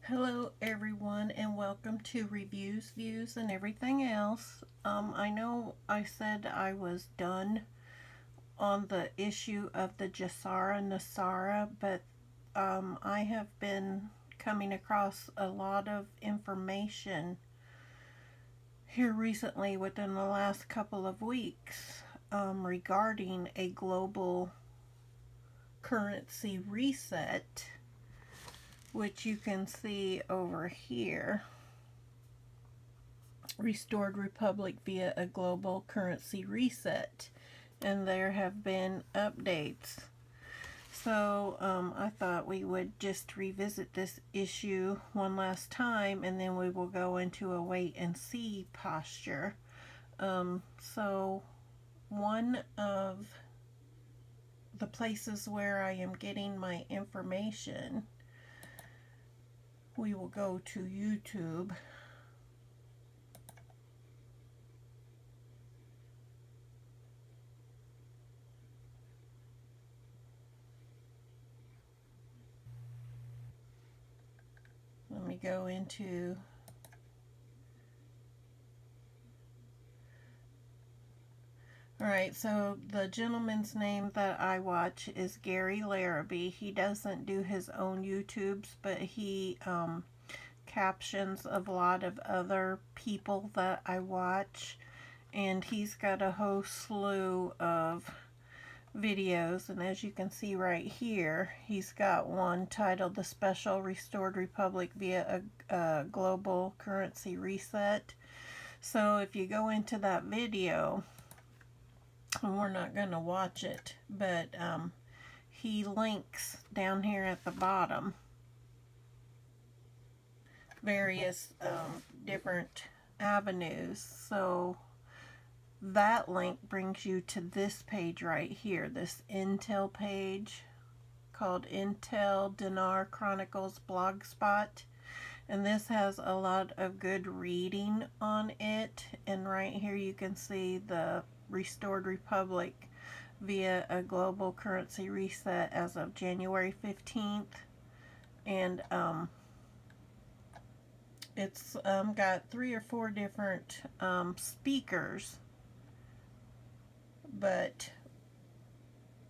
Hello everyone and welcome to Reviews, Views, and Everything Else. I know I said I was done on the issue of the Gesara Nesara, but I have been coming across a lot of information here recently within the last couple of weeks regarding a global currency reset, which you can see over here. Restored Republic via a global currency reset, and there have been updates. So I thought we would just revisit this issue one last time, and then we will go into a wait and see posture. So one of the places where I am getting my information, we will go to YouTube. Let me go into Alright, so the gentleman's name that I watch is Gary Larrabee. He doesn't do his own YouTubes, but he captions a lot of other people that I watch. And he's got a whole slew of videos. And as you can see right here, he's got one titled The Special Restored Republic via a Global Currency Reset. So if you go into that video, and we're not going to watch it, but he links down here at the bottom various different avenues. So that link brings you to this page right here, this Intel page called Intel Dinar Chronicles Blogspot. And this has a lot of good reading on it. And right here you can see the Restored Republic via a global currency reset as of January 15th. And it's got 3 or 4 different speakers. But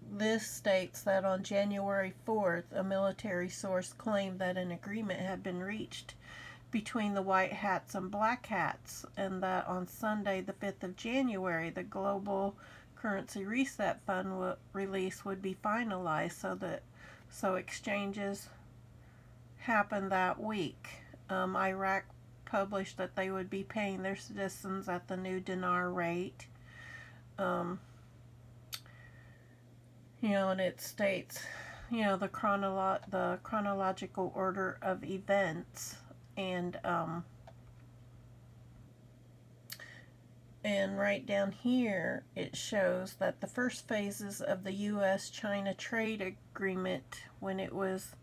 this states that on January 4th, a military source claimed that an agreement had been reached between the white hats and black hats, and that on Sunday the 5th of January the global currency reset fund release would be finalized, so exchanges happened that week. Iraq published that they would be paying their citizens at the new dinar rate. And it states the chronological order of events. And right down here it shows that the first phases of the U.S.-China trade agreement, when it was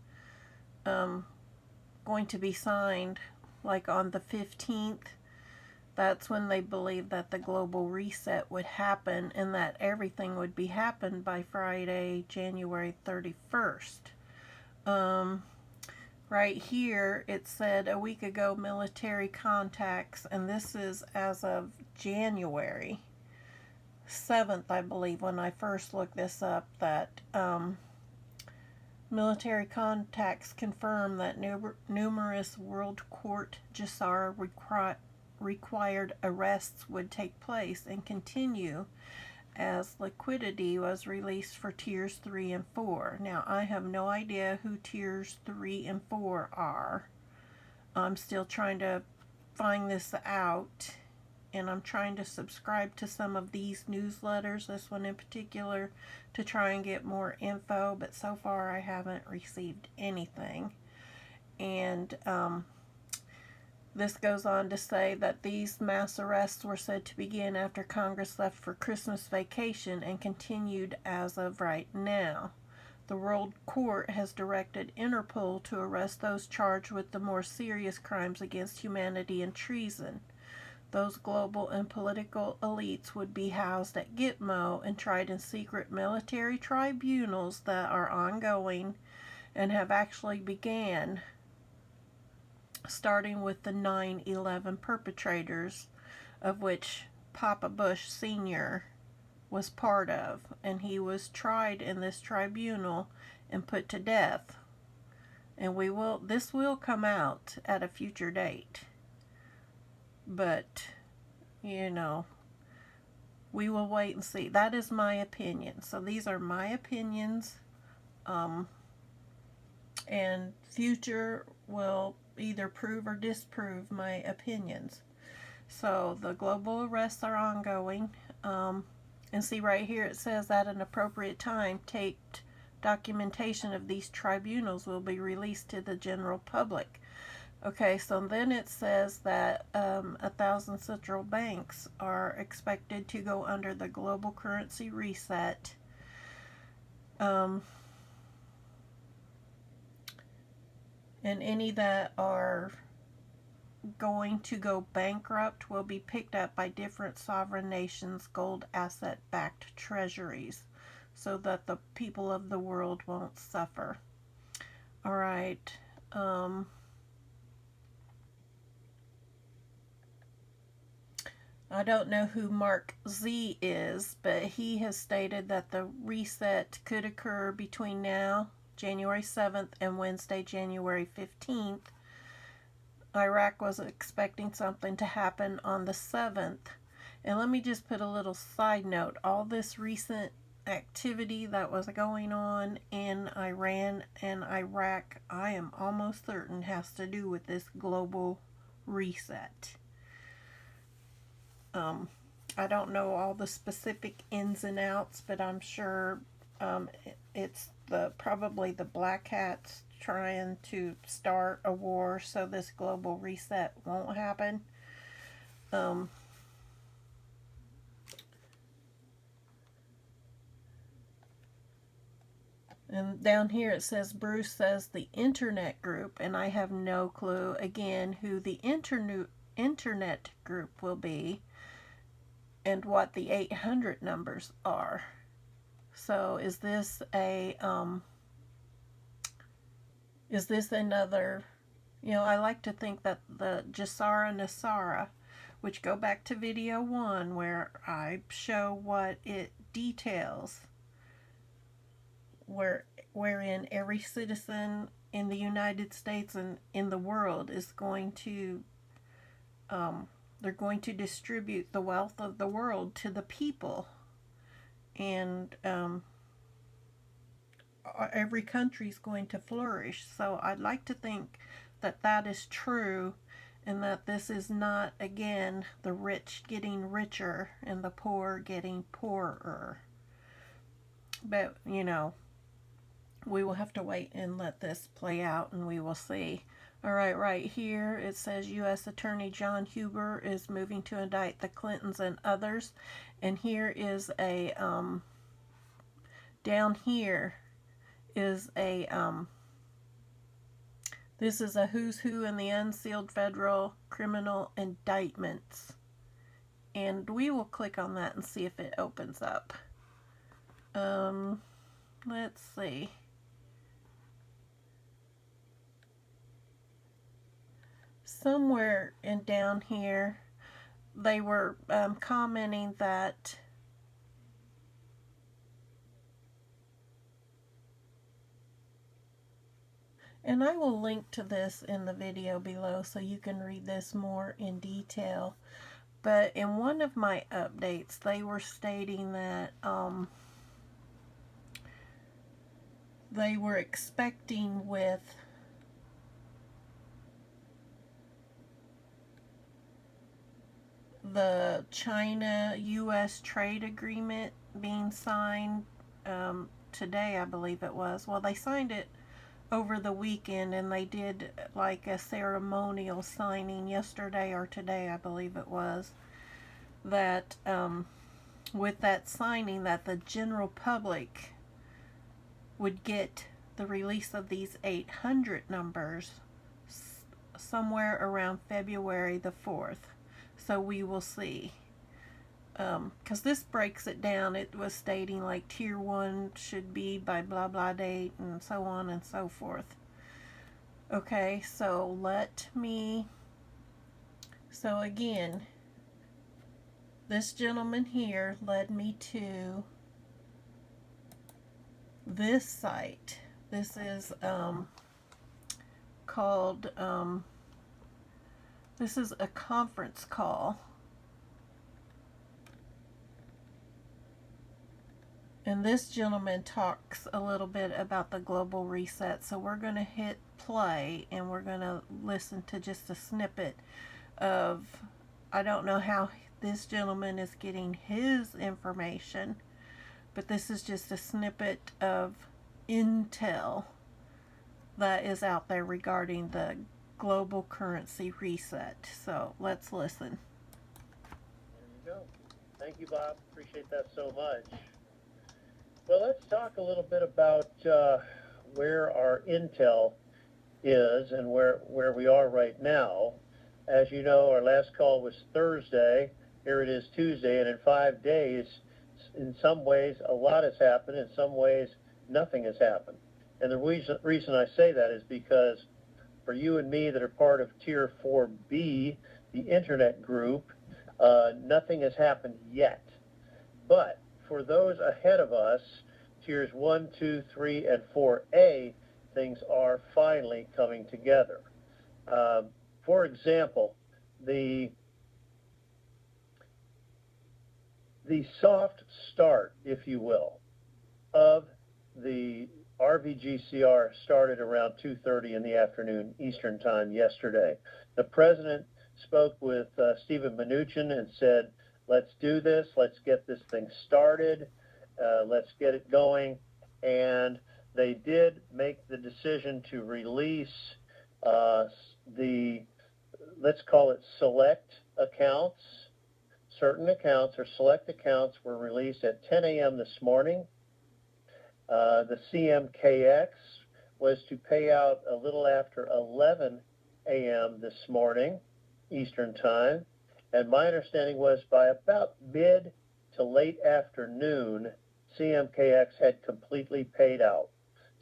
going to be signed, like on the 15th, that's when they believed that the global reset would happen, and that everything would be happened by Friday, January 31st. Right here it said a week ago military contacts, and this is as of January 7th, I believe, when I first looked this up, that military contacts confirmed that numerous World Court Gesara required arrests would take place and continue as liquidity was released for tiers 3 and 4. Now, I have no idea who tiers 3 and 4 are. I'm still trying to find this out, and I'm trying to subscribe to some of these newsletters, this one in particular, to try and get more info, but so far I haven't received anything. And this goes on to say that these mass arrests were said to begin after Congress left for Christmas vacation and continued as of right now. The World Court has directed Interpol to arrest those charged with the more serious crimes against humanity and treason. Those global and political elites would be housed at Gitmo and tried in secret military tribunals that are ongoing and have actually began starting with the 9/11 perpetrators, of which Papa Bush Sr. was part of, and he was tried in this tribunal and put to death. And this will come out at a future date. But, you know, we will wait and see. That is my opinion. So these are my opinions. And future will either prove or disprove my opinions. So the global arrests are ongoing. And see right here it says at an appropriate time, taped documentation of these tribunals will be released to the general public. Okay, so then it says that 1,000 central banks are expected to go under the global currency reset. And any that are going to go bankrupt will be picked up by different sovereign nations' gold asset-backed treasuries, so that the people of the world won't suffer. All right. I don't know who Mark Z is, but he has stated that the reset could occur between now, January 7th, and Wednesday, January 15th. Iraq was expecting something to happen on the 7th. And let me just put a little side note. All this recent activity that was going on in Iran and Iraq, I am almost certain has to do with this global reset. I don't know all the specific ins and outs, but I'm sure it's probably the black hats trying to start a war so this global reset won't happen. And down here it says, Bruce says the internet group, and I have no clue again who the internet group will be and what the 800 numbers are. So is this another, I like to think that the Gesara Nesara, which go back to video 1 where I show what it details, wherein every citizen in the United States and in the world is going to, they're going to distribute the wealth of the world to the people. And every country is going to flourish. So I'd like to think that that is true, and that this is not, again, the rich getting richer and the poor getting poorer. But, we will have to wait and let this play out, and we will see. All right, right here it says U.S. Attorney John Huber is moving to indict the Clintons and others. And here is a, down here is a, this is a who's who in the unsealed federal criminal indictments. And we will click on that and see if it opens up. Let's see. Somewhere in down here, they were commenting that and I will link to this in the video below so you can read this more in detail. But in one of my updates, they were stating that they were expecting with the China-U.S. trade agreement being signed today, I believe it was. Well, they signed it over the weekend, and they did like a ceremonial signing yesterday or today, I believe it was, that with that signing that the general public would get the release of these 800 numbers somewhere around February the 4th. So we will see. Because this breaks it down. It was stating like tier 1 should be by blah blah date and so on and so forth. Okay, so again, this gentleman here led me to this site. This is called, this is a conference call. And this gentleman talks a little bit about the global reset. So we're going to hit play and we're going to listen to just a snippet of, I don't know how this gentleman is getting his information, but this is just a snippet of intel that is out there regarding the global currency reset. So let's listen. There you go. Thank you, Bob. Appreciate that so much. Well, let's talk a little bit about where our intel is and where we are right now. As you know, our last call was Thursday. Here it is Tuesday, and in 5 days, in some ways, a lot has happened. In some ways, nothing has happened. And the reason I say that is because for you and me that are part of Tier 4B, the Internet group, nothing has happened yet. But for those ahead of us, Tiers 1, 2, 3, and 4A, things are finally coming together. For example, the soft start, if you will, of the RVGCR started around 2:30 in the afternoon Eastern Time yesterday. The president spoke with Stephen Mnuchin and said, let's do this, let's get this thing started, let's get it going. And they did make the decision to release the, let's call it select accounts. Certain accounts or select accounts were released at 10 a.m. this morning. The CMKX was to pay out a little after 11 a.m. this morning, Eastern Time. And my understanding was by about mid to late afternoon, CMKX had completely paid out.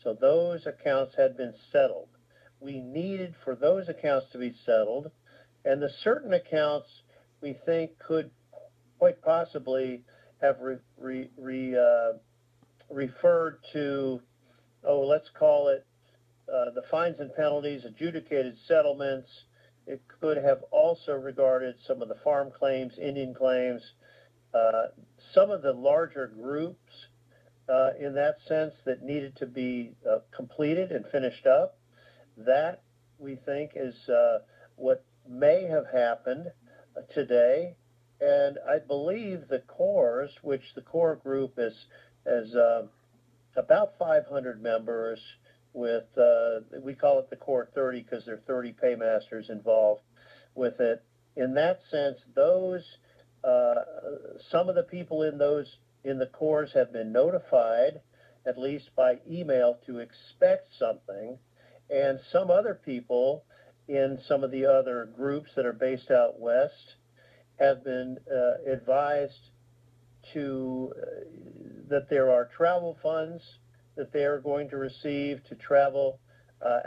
So those accounts had been settled. We needed for those accounts to be settled, and the certain accounts we think could quite possibly have referred to, let's call it the fines and penalties, adjudicated settlements. It could have also regarded some of the farm claims, Indian claims, some of the larger groups in that sense that needed to be completed and finished up. That, we think, is what may have happened today. And I believe the cores, which the core group is about 500 members with, we call it the core 30 because there are 30 paymasters involved with it. In that sense, those, some of the people in the cores have been notified, at least by email, to expect something. And some other people in some of the other groups that are based out west have been advised to that there are travel funds that they are going to receive to travel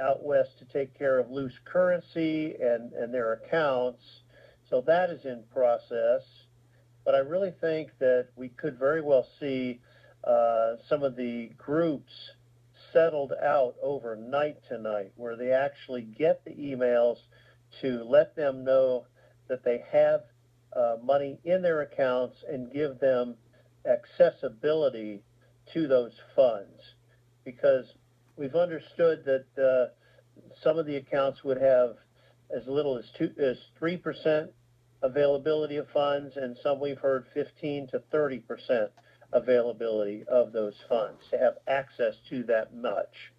out west to take care of loose currency and their accounts. So that is in process. But I really think that we could very well see some of the groups settled out overnight tonight, where they actually get the emails to let them know that they have money in their accounts and give them accessibility to those funds. Because we've understood that some of the accounts would have as little as 3% availability of funds, and some we've heard 15 to 30% availability of those funds to have access to that much.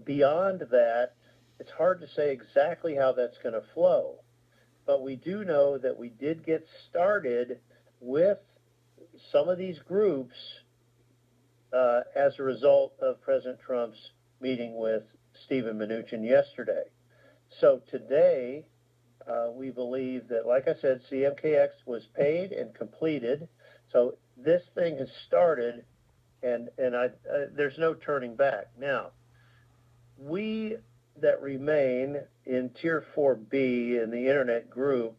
Beyond that, it's hard to say exactly how that's going to flow, but we do know that we did get started with some of these groups as a result of President Trump's meeting with Stephen Mnuchin yesterday. So today, we believe that, like I said, CMKX was paid and completed. So this thing has started, and there's no turning back. Now, we that remain in Tier 4B in the Internet group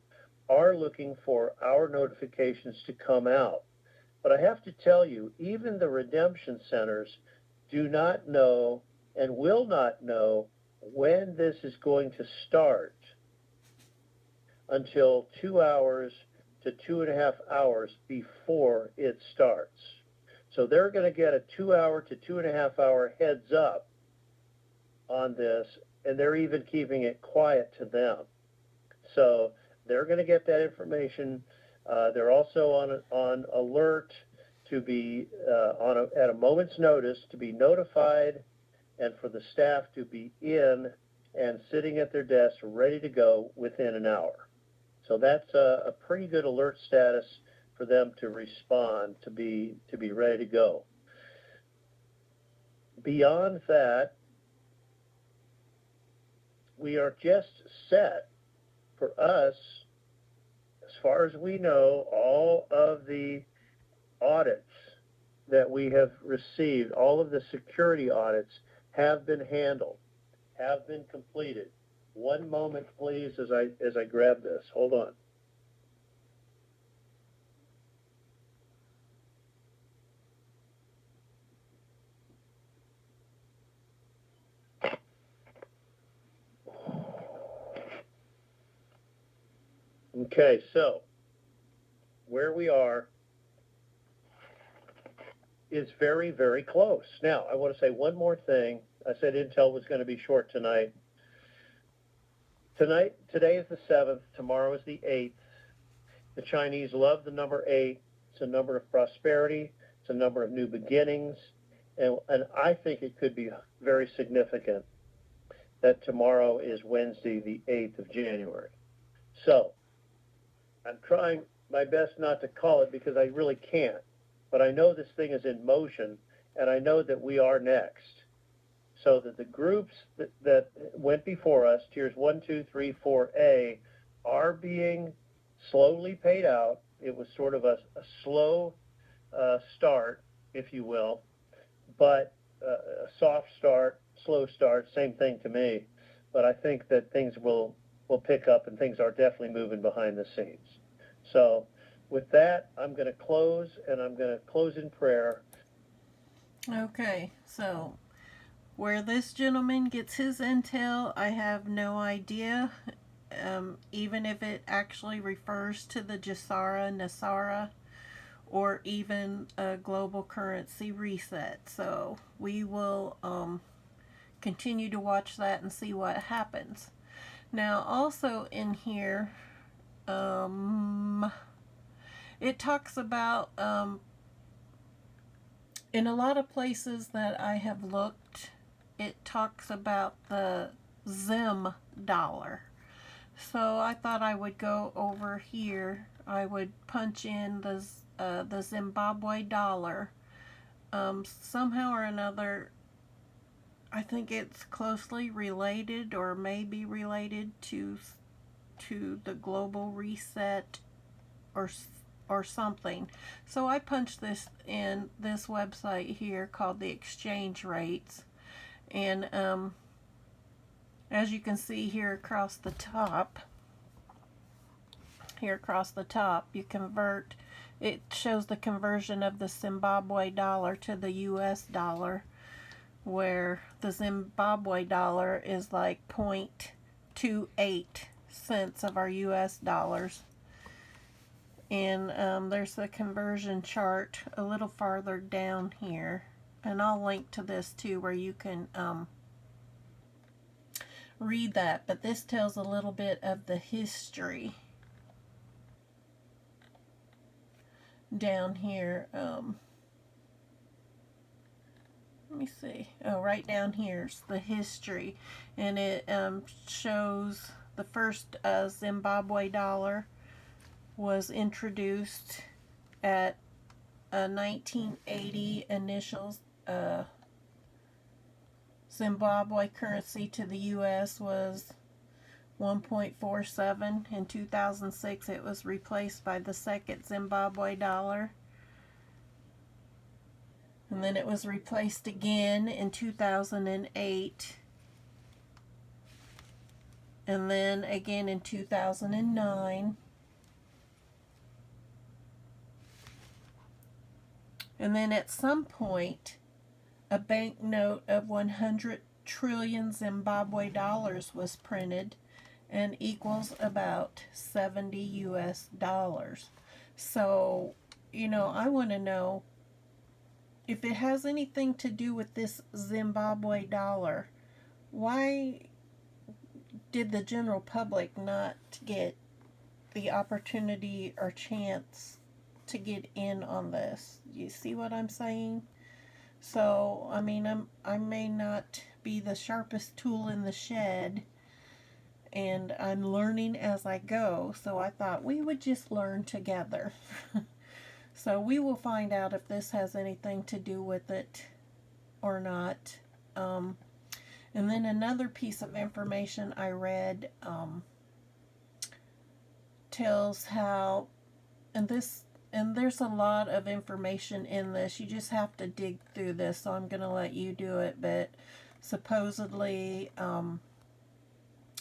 are looking for our notifications to come out. But I have to tell you, even the redemption centers do not know and will not know when this is going to start until 2 hours to 2.5 hours before it starts. So they're going to get a 2 hour to 2.5 hour heads up on this, and they're even keeping it quiet to them. So they're going to get that information. They're also on alert to be at a moment's notice to be notified, and for the staff to be in and sitting at their desks ready to go within an hour. So that's a pretty good alert status for them to respond, to be ready to go. Beyond that, we are just set for us. As far as we know, all of the audits that we have received, all of the security audits have been handled, have been completed. One moment, please, as I grab this. Hold on. Okay, so where we are is very, very close. Now, I want to say one more thing. I said Intel was going to be short tonight. Today is the 7th. Tomorrow is the 8th. The Chinese love the number 8. It's a number of prosperity. It's a number of new beginnings. And I think it could be very significant that tomorrow is Wednesday, the 8th of January. So I'm trying my best not to call it because I really can't. But I know this thing is in motion, and I know that we are next. So that the groups that went before us, tiers 1, 2, 3, 4A, are being slowly paid out. It was sort of a slow start, if you will, but a soft start, slow start, same thing to me. But I think that things will pick up, and things are definitely moving behind the scenes. So with that, I'm going to close, and I'm going to close in prayer. Okay, so where this gentleman gets his intel, I have no idea. Even if it actually refers to the Gesara, Nesara, or even a global currency reset. So we will continue to watch that and see what happens. Now, also in here, it talks about in a lot of places that I have looked, it talks about the Zim dollar. So I thought I would go over here. I would punch in the Zimbabwe dollar. Somehow or another, I think it's closely related, or maybe related to the global reset, or something. So I punched this in this website here called the exchange rates, and as you can see here across the top, you convert. It shows the conversion of the Zimbabwe dollar to the US dollar, where the Zimbabwe dollar is like 0.28 cents of our US dollars. And there's the conversion chart a little farther down here. And I'll link to this too, where you can read that. But this tells a little bit of the history down here. Let me see. Oh, right down here's the history. And it shows the first Zimbabwe dollar was introduced at 1980. Initials Zimbabwe currency to the US was 1.47. In 2006 it was replaced by the second Zimbabwe dollar, and then it was replaced again in 2008 and then again in 2009. And then at some point, a banknote of 100 trillion Zimbabwe dollars was printed and equals about 70 US dollars. So, I want to know if it has anything to do with this Zimbabwe dollar. Why did the general public not get the opportunity or chance to get in on this? You see what I'm saying? So, I may not be the sharpest tool in the shed, and I'm learning as I go, so I thought we would just learn together. So we will find out if this has anything to do with it or not. And then another piece of information I read tells how, and there's a lot of information in this. You just have to dig through this, so I'm going to let you do it. But supposedly,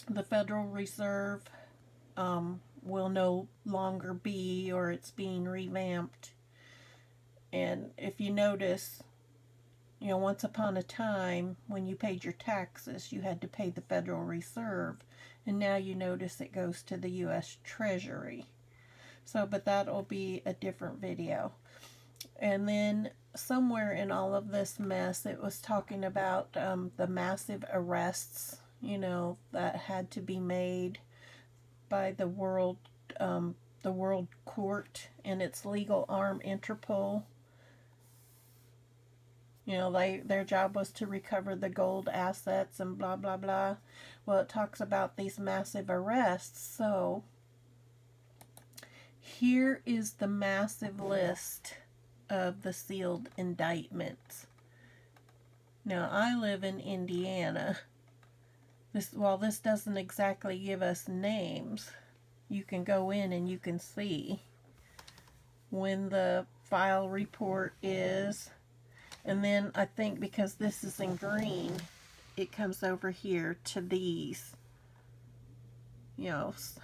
the Federal Reserve will no longer be, or it's being revamped. And if you notice, once upon a time, when you paid your taxes, you had to pay the Federal Reserve, and now you notice it goes to the U.S. Treasury. So, but that'll be a different video. And then somewhere in all of this mess, it was talking about the massive arrests, that had to be made by the World Court and its legal arm, Interpol. Their job was to recover the gold assets and blah, blah, blah. Well, it talks about these massive arrests. So here is the massive list of the sealed indictments. Now, I live in Indiana. While this doesn't exactly give us names, you can go in and you can see when the file report is. And then I think because this is in green, it comes over here to these.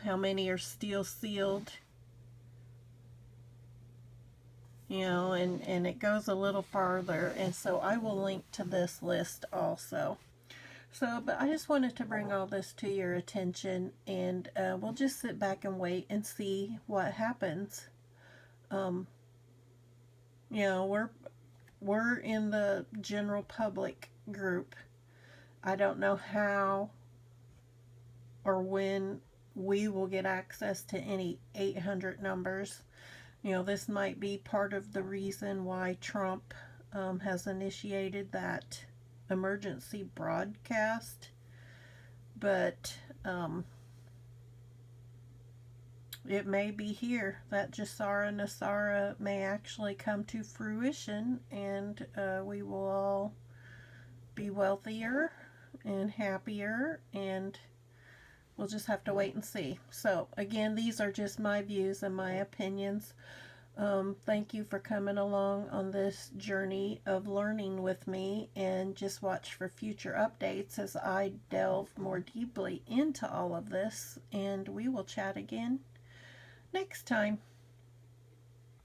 How many are still sealed. And it goes a little farther. And so I will link to this list also. So, but I just wanted to bring all this to your attention, and we'll just sit back and wait and see what happens. We're in the general public group. I don't know how or when we will get access to any 800 numbers. This might be part of the reason why Trump has initiated that emergency broadcast, but it may be here that Gesara Nesara may actually come to fruition, and we will all be wealthier and happier, and we'll just have to wait and see. So again, these are just my views and my opinions. Thank you for coming along on this journey of learning with me, and just watch for future updates as I delve more deeply into all of this, and we will chat again next time.